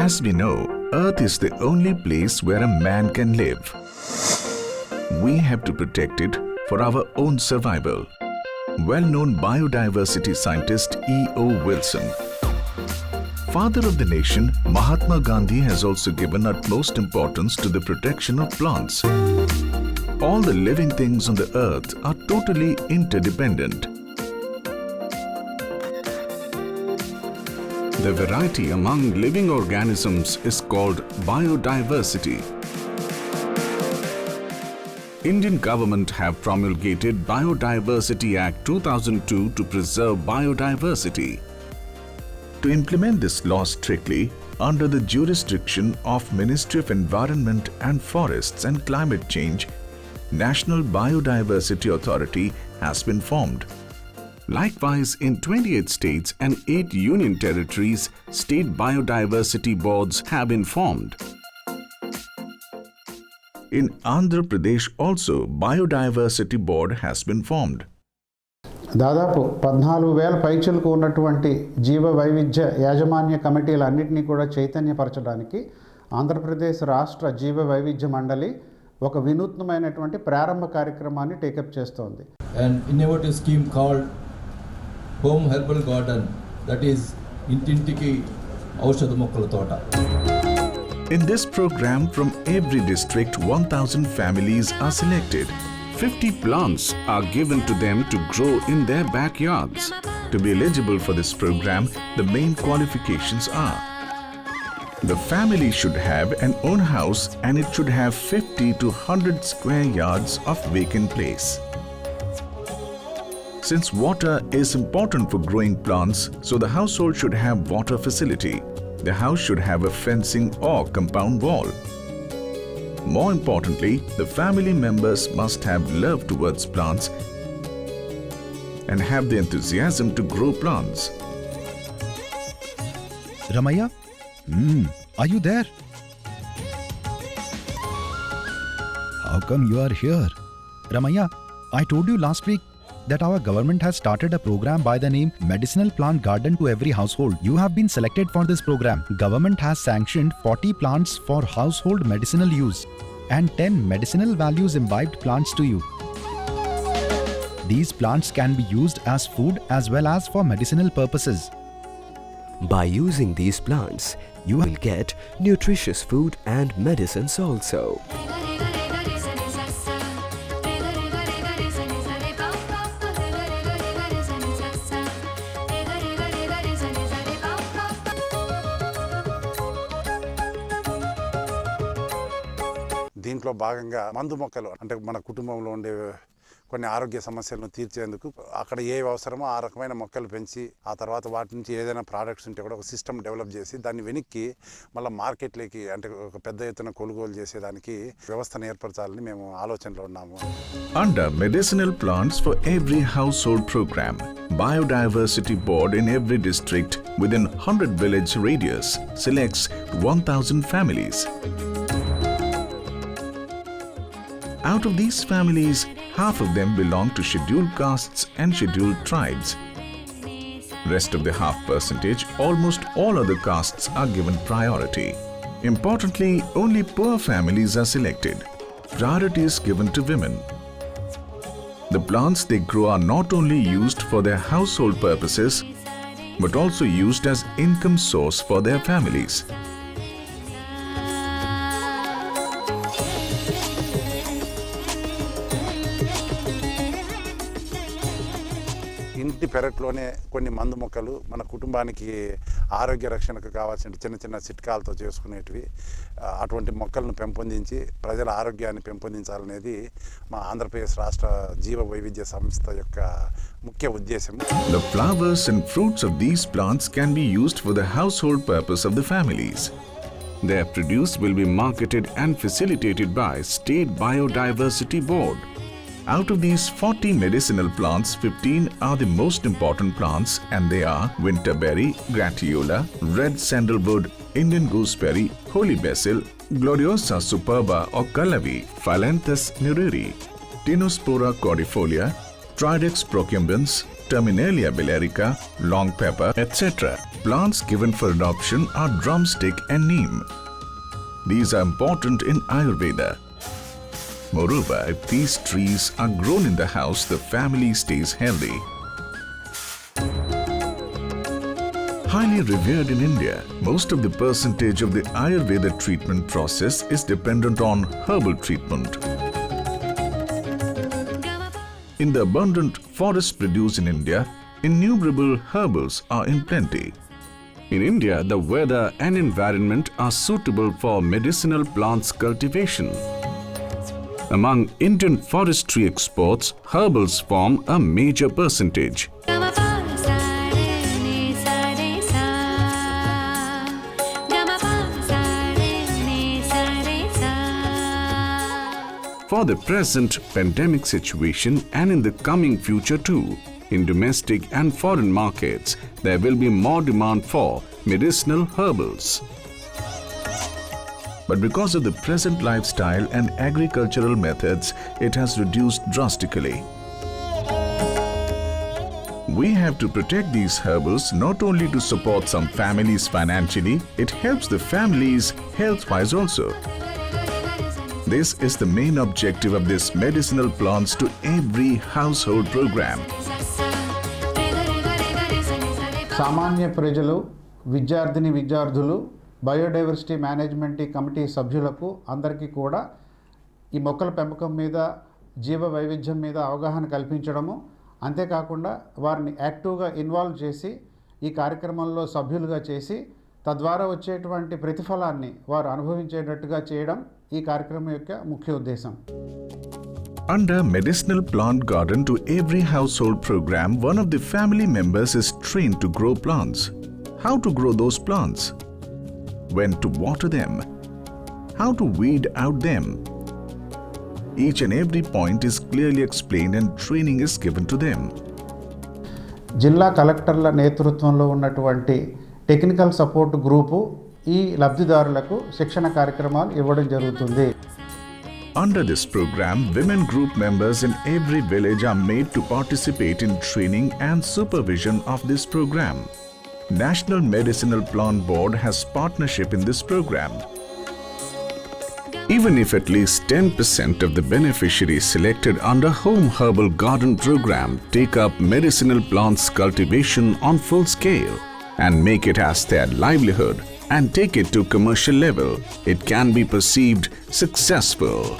As we know, Earth is the only place where a man can live. We have to protect it for our own survival. Well-known biodiversity scientist E.O. Wilson. Father of the nation, Mahatma Gandhi has also given utmost importance to the protection of plants. All the living things on the earth are totally interdependent. The variety among living organisms is called biodiversity. Indian government have promulgated Biodiversity Act 2002 to preserve biodiversity. To implement this law strictly, under the jurisdiction of Ministry of Environment and Forests and Climate Change, National Biodiversity Authority has been formed. Likewise, in 28 states and 8 union territories, state biodiversity boards have been formed. In Andhra Pradesh also, Biodiversity Board has been formed. దాదాపు 14,000 పైచలకు ఉన్నటువంటి జీవ వైవిధ్య యాజమాన్య కమిటీలన్నింటినీ కూడా చైతన్యపరచడానికి ఆంధ్రప్రదేశ్ రాష్ట్ర జీవ వైవిధ్య మండలి ఒక వినూత్నమైనటువంటి ప్రారంభ కార్యక్రమాన్ని టేకప్ చేస్తోంది. An innovative scheme called Home Herbal Garden, that is Intintiki Aushadha Mokkala Tota. In this program, from every district, 1,000 families are selected. 50 plants are given to them to grow in their backyards. To be eligible for this program, the main qualifications are: the family should have an own house and it should have 50 to 100 square yards of vacant place. Since water is important for growing plants, so the household should have water facility. The house should have a fencing or compound wall. More importantly, the family members must have love towards plants and have the enthusiasm to grow plants. Ramaya? Are you there? How come you are here? Ramaya, I told you last week that our government has started a program by the name Medicinal Plant Garden to every household. You have been selected for this program. Government has sanctioned 40 plants for household medicinal use and 10 medicinal values imbibed plants to you. These plants can be used as food as well as for medicinal purposes. By using these plants, you will get nutritious food and medicines also. దీంట్లో భాగంగా మందు మొక్కలు అంటే మన కుటుంబంలో ఉండే కొన్ని ఆరోగ్య సమస్యలను తీర్చేందుకు అక్కడ ఏ అవసరమో ఆ రకమైన మొక్కలు పెంచి ఆ తర్వాత వాటి నుంచి ఏదైనా ప్రోడక్ట్స్ ఉంటే కూడా ఒక సిస్టమ్ డెవలప్ చేసి దాన్ని వెనక్కి మళ్ళీ మార్కెట్లోకి అంటే ఒక పెద్ద ఎత్తున కొనుగోలు చేసేదానికి వ్యవస్థను ఏర్పరచాలని మేము ఆలోచనలో ఉన్నాము. Under Medicinal Plants for Every Household program, Biodiversity Board in every district within 100 village radius selects 1,000 families. Out of these families, half of them belong to scheduled castes and scheduled tribes. Rest of the half percentage, almost all other castes are given priority. Importantly, only poor families are selected. Priority is given to women. The plants they grow are not only used for their household purposes, but also used as income source for their families. ఇంటి పెరట్లోనే కొన్ని మందు మొక్కలు మన కుటుంబానికి ఆరోగ్య రక్షణకు కావాల్సిన చిన్న చిన్న చిట్కాలతో చేసుకునేటివి అటువంటి మొక్కలను పెంపొందించి ప్రజల ఆరోగ్యాన్ని పెంపొందించాలనేది మా ఆంధ్రప్రదేశ్ రాష్ట్ర జీవ వైవిధ్య సంస్థ యొక్క ముఖ్య ఉద్దేశం. The flowers and fruits of these plants can be used for the household purpose of the families. Their produce will be marketed and facilitated by State Biodiversity Board. Out of these 40 medicinal plants, 15 are the most important plants, and they are winterberry, gratiola, red sandalwood, Indian gooseberry, holy basil, gloriosa superba or calavi, Phyllanthus nereri, Dinospora cordifolia, Tridex procumbens, Terminalia bilerica, long pepper, etc. Plants given for adoption are drumstick and neem. These are important in Ayurveda. Moreover, if these trees are grown in the house, the family stays healthy. Highly revered in India, most of the percentage of the Ayurveda treatment process is dependent on herbal treatment. In the abundant forests produced in India, innumerable herbals are in plenty. In India, the weather and environment are suitable for medicinal plants cultivation. Among Indian forestry exports, herbals form a major percentage. For the present pandemic situation and in the coming future too, in domestic and foreign markets, there will be more demand for medicinal herbals. But because of the present lifestyle and agricultural methods, it has reduced drastically. We have to protect these herbals not only to support some families financially, it helps the families health-wise also. This is the main objective of this medicinal plants to every household program. సామాన్య ప్రజలు, విద్యార్థులు, biodiversity management committee సభ్యులకు అందరికీ కూడా ఈ మొక్కల పెంపకం మీద, జీవ వైవిధ్యం మీద అవగాహన కల్పించడము, అంతేకాకుండా వారిని యాక్టివ్గా ఇన్వాల్వ్ చేసి ఈ కార్యక్రమంలో సభ్యులుగా చేసి తద్వారా వచ్చేటువంటి ప్రతిఫలాన్ని వారు అనుభవించేటట్టుగా చేయడం ఈ కార్యక్రమం యొక్క ముఖ్య ఉద్దేశం. Under Medicinal Plant Garden to Every Household program, one of the family members is trained to grow plants. How to grow those plants? When to water them? How to weed out them? Each and every point is clearly explained and training is given to them. జిల్లా కలెక్టర్ల నేతృత్వంలో ఉన్నటువంటి technical support group ఈ లబ్ధిదారులకు శిక్షణ కార్యక్రమాలు ఇవ్వడం జరుగుతుంది. Under this program, women group members in every village are made to participate in training and supervision of this program. National Medicinal Plant Board has partnership in this program. Even if at least 10% of the beneficiaries selected under Home Herbal Garden program take up medicinal plants cultivation on full scale and make it as their livelihood and take it to commercial level, it can be perceived successful.